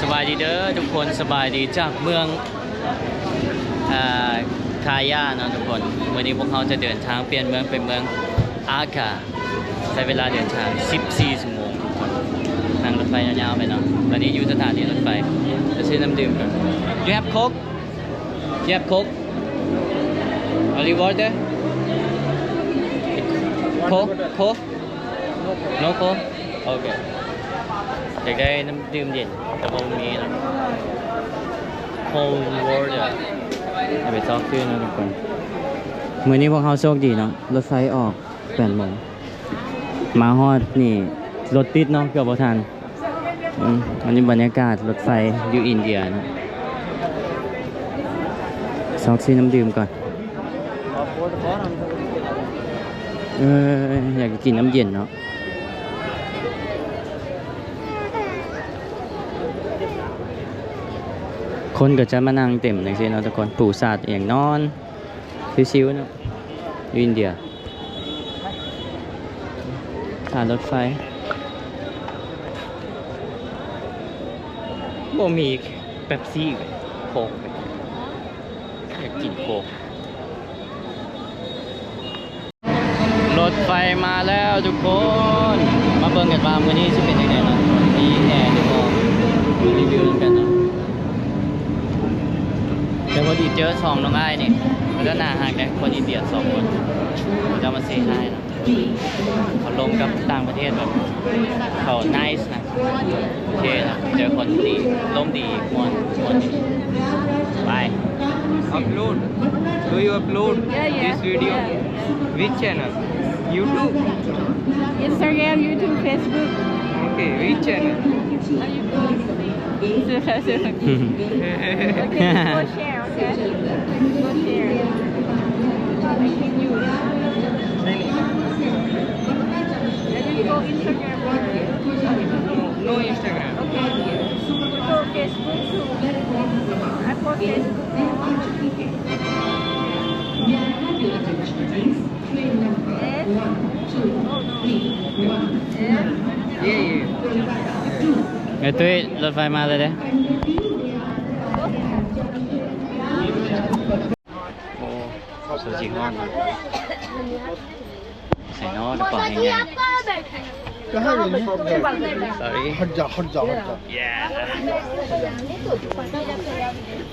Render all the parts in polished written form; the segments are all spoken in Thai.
สบายดีเด้อทุกคนสบายดีจากเมืองคาย่าเนาะทุกคนวันนี้พวกเขาจะเดินทางเปลี่ยนเมืองเป็นเมืองอาคาใช้เวลาเดินทาง14 ชั่วโมงทุกคนนั่งรถไฟยาวๆไปเนาะตอนนี้อยู่สถานีรถไฟจะซื้อน้ำดื่มกัน You have Coke? You have Coke? Only water? Coke? Coke? No Coke? Okay. อยากได้น้ำดื่มเย็นแต่ว่ามีนะ Cold water อย่าไปซอกชื่อนะทุกคนมื้อนี้พวกเขาโชคดีเนาะรถไฟออก8 โมงมาฮอดนี่รถติดเนาะเกือบบ่ทันวันนี้บรรยากาศรถไฟอยู่อินเดียนะซอกซื้อน้ำดื่มก่อนอยากกินน้ำเย็นเนาะคนก็จะมานั่งเต็มอย่างเช่นเราทุกคนปูสาดอย่างนอนชิวๆเนาะอยู่อินเดียสถานรถไฟบ่มีเป๊ปซี่โค้กอยากกินโค้กรถไฟมาแล้วทุกคนมาเบิ่งกันว่ามื้อนี้จะเป็นยังไงเนาะมีแอร์หรือบ่รีวิวกันเนาะแต่พอดีเจอ2น้องอ้ายนี่มันก็น่าฮักนะคนอินเดีย2 คนเขาจะมาเซฮายนะเขาลงกับต่างประเทศแบบเขา nice นะโอเคนะเจอคนดีลมดีมวนดีไป Upload. Do you upload this video? Which channel? YouTube. Instagram, YouTube, Facebook. Okay, which channel? Okay, go share, okay? Go share. I give you. Then you go Instagram. No Instagram. Okay. Go Facebook too. I post Facebook. Yes. Oh no. Yes. Yeah, yeah. ไอ้ตุ้ยรถไฟมาเลยเด้โอ้สุจิงอนใส่นอกกระป๋องยังไง sorry हट जा yeah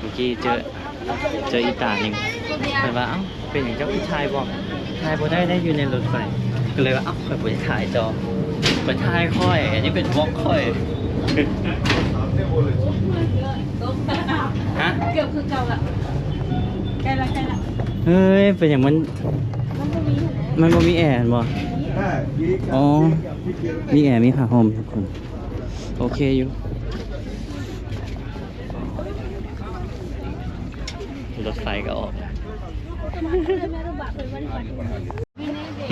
เมื่อกี้เจออีตาหนึ่งแต่ว่าเอ้าเป็นอย่างเจ้าผู้ชายบอกถ่ายบ่ได้อยู่ในรถไฟก็เลยว่าเอ้าไปถ่ายจอไปถ่ายค่อยอันนี้เป็นวอล์กค่อยฮะ เกือบคือเก่าละใกล้ละ เฮ้ยเป็นอย่างมันบ่มีแอร์บ่อ๋อมีแอร์มีผ้าห่มทุกคนโอเคอยู่รถไฟก็ออก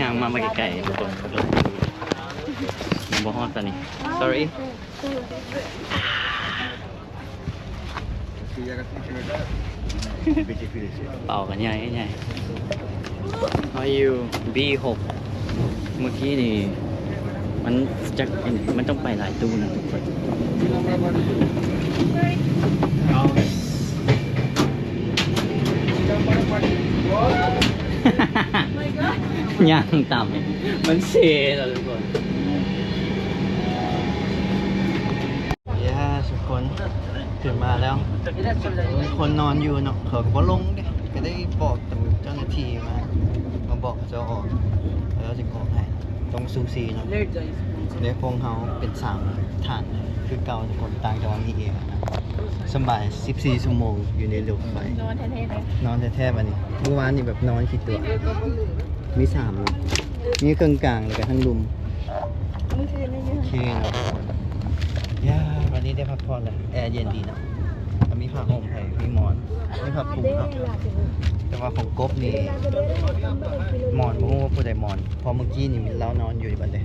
ย่างมาไกลๆทุกคนยังบ่ฮอดตอนนี้ sorry เป่ากันใหญ่How are you B6 เมื่อกี้นี่มันต้องไปหลายตู้นะทุกคนย่างต่ำมันเซ่แล้วทุกคนทุกคนถึงมาแล้วคนนอนอยู่เนาะเขาก็ลงก็ได้บอกเจ้าหน้าที่มาบอกเจ้าออกแล้วจะขอให้ต้องซูซีเนาะเดี๋ยวพงเขาเป็น3 ฐานคือเก่าทุกคนต่างจังหวัดนี่เองนะสบาย14 ชั่วโมงอยู่ในรถไฟนอนแท้ๆเลยนอนแท้ๆบัดนี้เมื่อวานนี่แบบนอนกี่ตัวมี3เนาะมีกลางๆแล้วก็ทั้งลุมโอเคเนาะวันนี้ได้พักผ่อนเลยแอร์เย็นดีนะมีผ้าห่มให้มีหมอนมีผ้าปูครับแต่ว่าของกบนี่หมอนบ่ฮู้ว่าผู้ใดหมอนพอเมื่อกี้นี่มันเล้านอนอยู่บัดเลย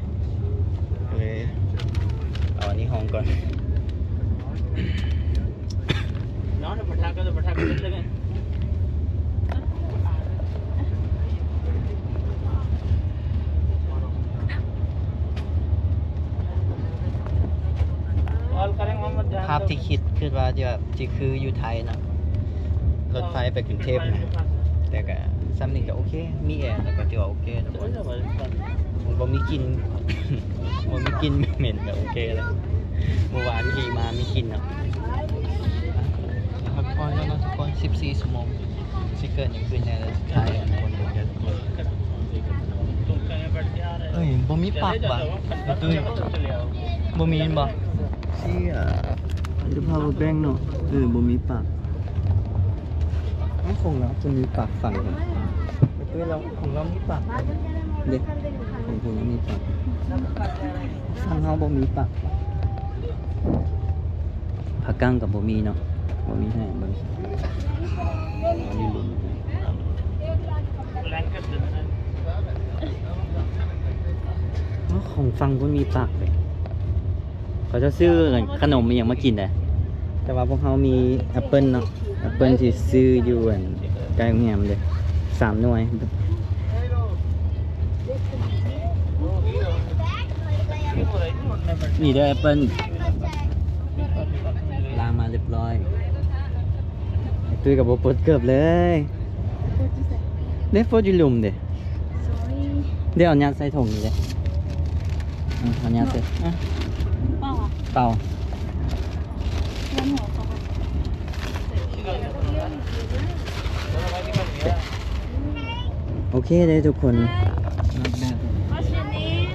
เอาอันนี้ห้องก่อนนอนประทักก็เลยกันภาพที่ คิดว่าจะแบบจะคืออยู่ไทยเนาะรถไฟไปกรุงเทพนะแต่ก็ซ้ำนี่ก็โอเค มีแอร์แล้วก็ถือว่าโอเคทุกคนมันบ่มีกลิน บ่มีกลินเหม็นก็โอเคแล้วเมื่อวานขี่มามีกลินเนาะพักผ่อนแล้วเนาะทุกคน14 ชั่วโมงสิเกิดอย่างคืนในสุดท้ายคนดูกันทุกคนเอ้ยบ่มีปากบ่ตุ้ยบ่มีบ่เชี่ยจะพาไปแบ่งเนาะบ่มีปากของเราจะมีปากฝั่งกันตุ้ยเราของเรามีปากเด็กของผมมีปากฝั่งเราบ่มีปากผักกั้งกับบ่มีเนาะบ่มีให้บ่มีลุ้นของฟังก็มีปากเลยเขาจะซื้อขนมมีอย่างมากินแต่ว่าพวกเขามีแอปเปิลเนาะแอปเปิลที่ซื้ออยู่ใกล้โรงแรมเลย3 หน่วยนี่เด้อแอปเปิลล้างมาเรียบร้อยตุ้ยกับโบปดเกือบเลยเด้โฟจิลุมเด้เดี๋ยวเอายัดใส่ถุงนี่เด้เอายัดใส่เปล่าโอเคเลยทุกคน What's your name?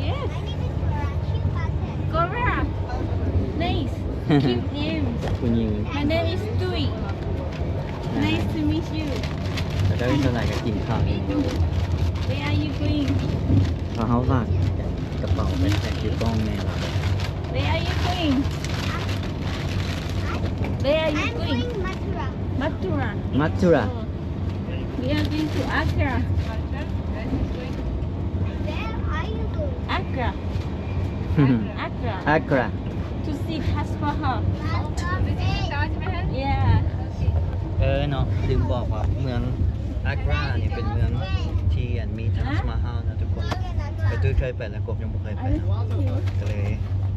Yes. Cobra. Nice. Cute name. คุณยิง My name is Tui. Nice to meet you. จะได้เท่าไหร่ก็กินข้าวเอง Where are you going? พอเขาฝากกระเป๋าเป็นแพ็คที่กล้องแม่เรา Where are you going? Where are you going? Mathura. มัตจุระ We are going to Agra. Agra. Agra. อากรา To see Taj Mahal. Yeah. เนาะลืมบอกว่าเมืองอากราเนี่ยเป็นเมืองที่มีทัชมาฮาลนะทุกคนแต่ตุ้ยเคยไปแล้วกบยังไม่เคยไปนะก็เลย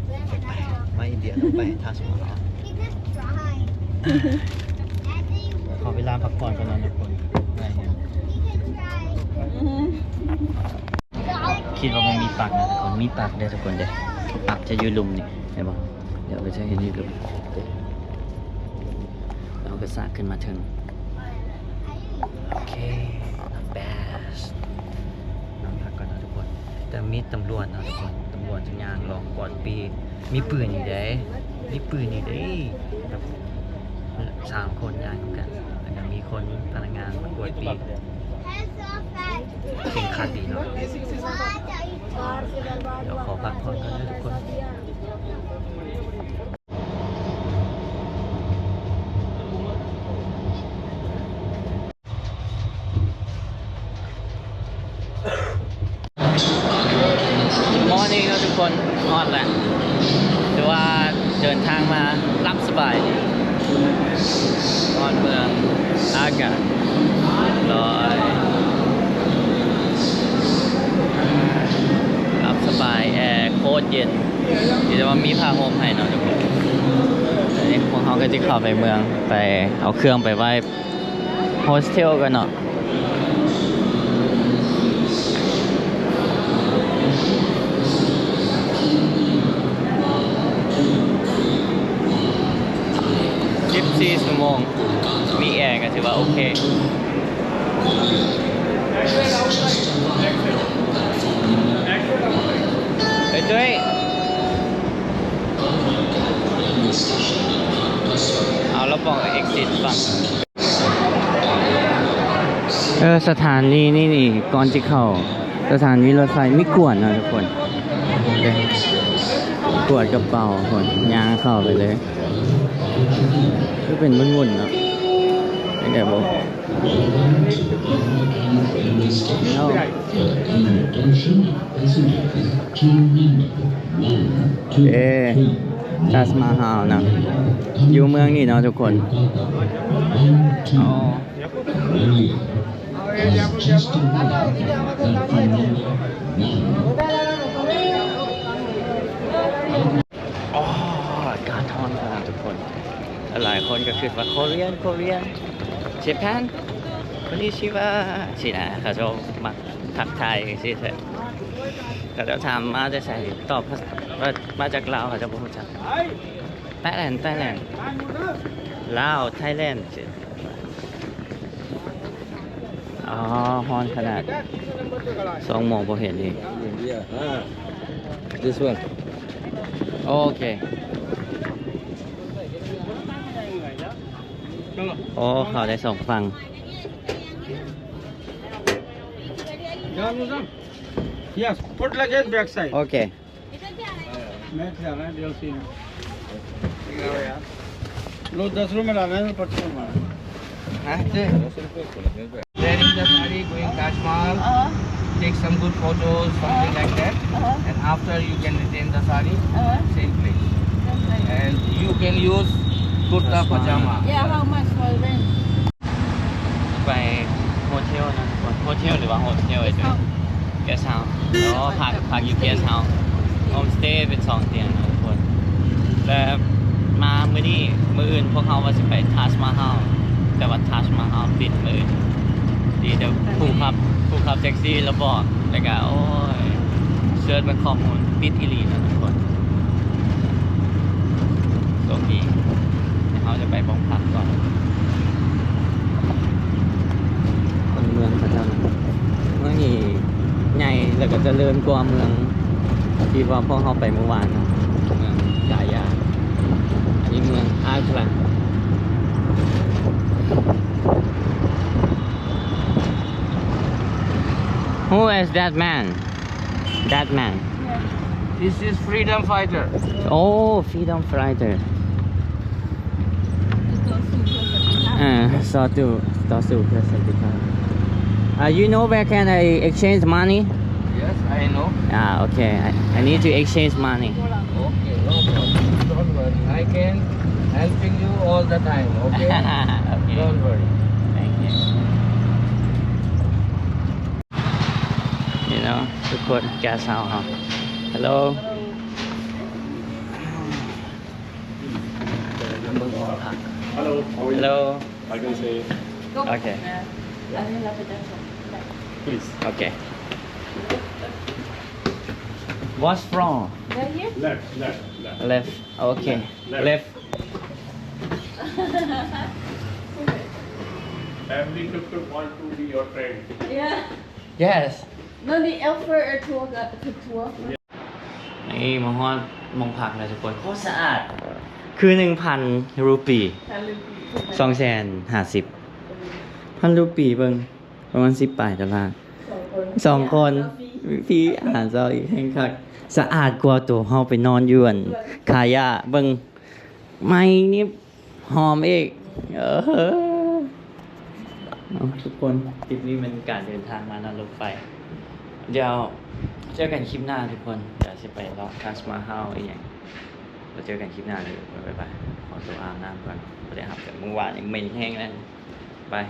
อยากไปมาอินเดียต้องไปทัชมาฮาลขอเวลาพักผ่อนก่อนนะทุกคนได้เห็นคิดว่ามันมีปากนะทุกคนมีปากเด้อทุกคนเด้อปากจะอยู่ลุมนี่เห็นปะเดี๋ยวเราจะเห็นอยู่ลุมเราก็สากขึ้นมาถึงโอเค not bad นั่งพักก่อนนะทุกคนแต่มีตำรวจนะทุกคนตำรวจจะยางรองกอดปีมีปืนอยู่เด้มีปืนอยู่เด้แบบ3 คนยางกันแล้วก็มีคนพนักงานมากวดปีเป็นคันดีเนาะเดี๋ยวขอพักผ่อนกันนะทุกคนมอร์นิ่งนะทุกคนฮอตแหละถือว่าเดินทางมารับสบายดีนอนเมืองอากาศร้อยรับสบายแอร์โคตรเย็นที่จะว่ามีผ้าห่มให้เนาะทุกคนอันนี้พวกเขาก็จะเข้าไปเมืองไปเอาเครื่องไปไว้โฮสเทลกันเนาะ14 ชั่วโมงมีแอร์ก็ถือว่าโอเคเฮ้ยตุ้ยเอาแล้วบอก exit ฝั่งสถานีนี่ก่อนจะเข้าสถานีรถไฟไม่กวนนะทุกคนกวดกระเป๋าคนยางเข้าไปเลยก็เป็นวุ่นๆเนาะเดี๋ยวบอกทัชมาฮาลนะอยู่เมืองนี่เนาะทุกคนอากาศ ฮ้อนขนาดทุกคนหลายคนก็คิดว่าโคเรียนเจแปนคนนี้ชื่อว่าสินะเขาจะมักทักทายสิแท้เขาจะถามมาจะใส่ตอบว่ามาจากลาวเขาจะบ่รู้จักไต้แลนด์ลาวไทยแลนด์อ๋อฮ้อนขนาด2 โมงบ่เห็นอีก This one. โอเคโอ้เขาได้2 ฝั่ง Yes, put luggage back side. โอเค मैं क्या ना DLC में लो 10 रुपए डालना है 55 में wearing the sari going Taj Mahal take some good photos something like that and after you can retain the sari same place and you can use kurta pajama Yeah, how much for rent? ไปโฮเทลนะโฮเทลหรือว่าโฮเทลไอ้ตัวแกสเฮาส์แล้วพักอยู่แกสเฮาส์โฮมสเตย์เป็น2 เตียงนะทุกคนและมามื้อนี้มื้ออื่นพวกเขาว่าสิไปทัชมาฮาลแต่ว่าทัชมาฮาลปิดมื้อดีเดี๋ยวผู้ขับแท็กซี่แล้วบอกแล้วก็โอ้ยเสิร์ชเป็นข้อมูลปิดอีหลีนะทุกคนโชคดีเดี๋ยวเราจะไปบ้องพักก่อนคนเมืองเขาจะเมืองนี้ใหญ่แล้วก็เจริญกว่าเมืองที่ว่าพวกเขาไปเมื่อวานนะเมืองยายาอันนี้เมืองอาร์คลันWho is that man? That man. this is freedom fighter Oh, freedom fighter. ต่อสู้เพื่อสันติภาพ You know where can I exchange money? yes I know Okay. I need to exchange money. okay no problem don't worry I can helping you all the time okay Okay. don't worry Thank you. You know, ทุกคนแกสาวครับ Hello. Hello. I can say, Okay. please. Okay. What's wrong? Left. Left. Okay. Left. Left. Every tuk-tuk want to be your friend. Yeah. Yes. No, the offer a tour. นี่มาฮอดมองพักเลยทุกคนโคตรสะอาด คือ 1,000 รูปี 250,000 1,000 รูปีเบิ่งประมาณ10 ปลายดอลลาร์2 คนพี่อาหารเช้าอีกแห่งคักสะอาดกว่าตัวเฮาไปนอนอยู่อันคายะเบิ่งไม้นี่หอมอีกทุกคนคลิปนี้เป็นการเดินทางมานรกไฟเดี๋ยวเจอกันคลิปหน้าทุกคนเดี๋ยวจะไปรอทัชมาฮาลอีกอย่างเราเจอกันคลิปหน้าเลยบ๊ายบายขอตัวอาบน้ำก่อนไม่ได้อาบแต่เมื่อวานยังเหม็นแห้งแล้วบาย